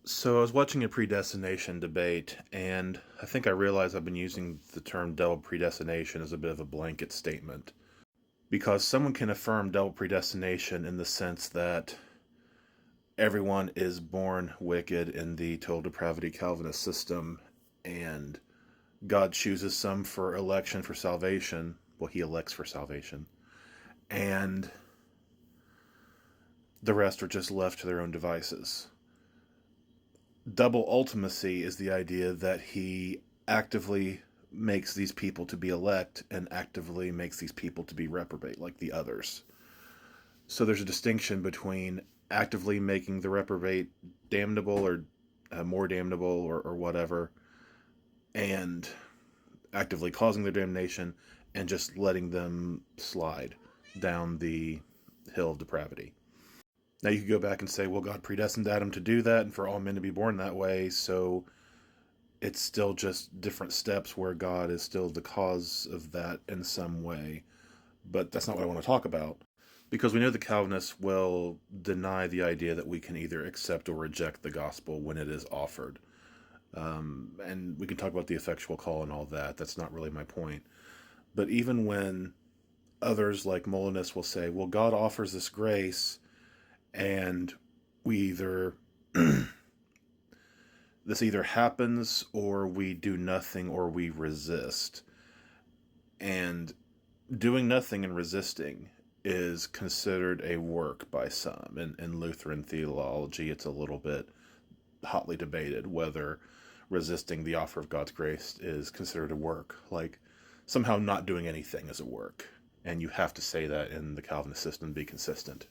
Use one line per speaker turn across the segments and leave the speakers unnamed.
So I was watching a predestination debate, and I think I realized I've been using the term double predestination as a bit of a blanket statement. Because someone can affirm double predestination in the sense that everyone is born wicked in the total depravity Calvinist system, and God chooses some for election for salvation. Well, he elects for salvation. And the rest are just left to their own devices. Double ultimacy is the idea that he actively makes these people to be elect and actively makes these people to be reprobate like the others. So there's a distinction between actively making the reprobate damnable or more damnable or whatever, and actively causing their damnation and just letting them slide down the hill of depravity. Now you could go back and say, well, God predestined Adam to do that and for all men to be born that way, so it's still just different steps where God is still the cause of that in some way. But that's not what I want to talk about. Because we know the Calvinists will deny the idea that we can either accept or reject the gospel when it is offered. And we can talk about the effectual call and all that. That's not really my point. But even when others like Molinists will say, well, God offers this grace, and we either this either happens or we do nothing or we resist. And doing nothing and resisting is considered a work by some. In Lutheran theology, it's a little bit hotly debated whether resisting the offer of God's grace is considered a work. Like, somehow not doing anything is a work. And you have to say that in the Calvinist system to be consistent.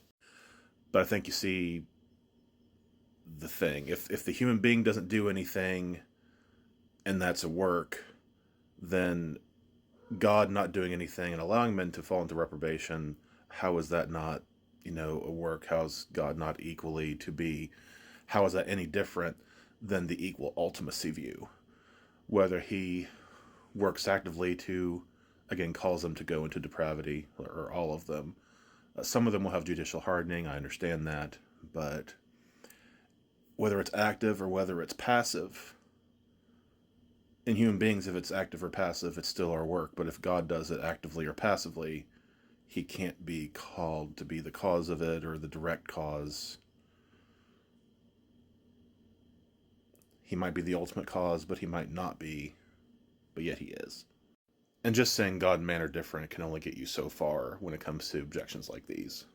But I think you see the thing. If the human being doesn't do anything and that's a work, then God not doing anything and allowing men to fall into reprobation, how is that not, a work? How's God not equally to be? How is that any different than the equal ultimacy view? Whether he works actively to, again, cause them to go into depravity, or all of them. Some of them will have judicial hardening, I understand that, but whether it's active or whether it's passive, in human beings, if it's active or passive, it's still our work. But if God does it actively or passively, he can't be called to be the cause of it or the direct cause. He might be the ultimate cause, but he might not be, but yet he is. And just saying God and man are different can only get you so far when it comes to objections like these.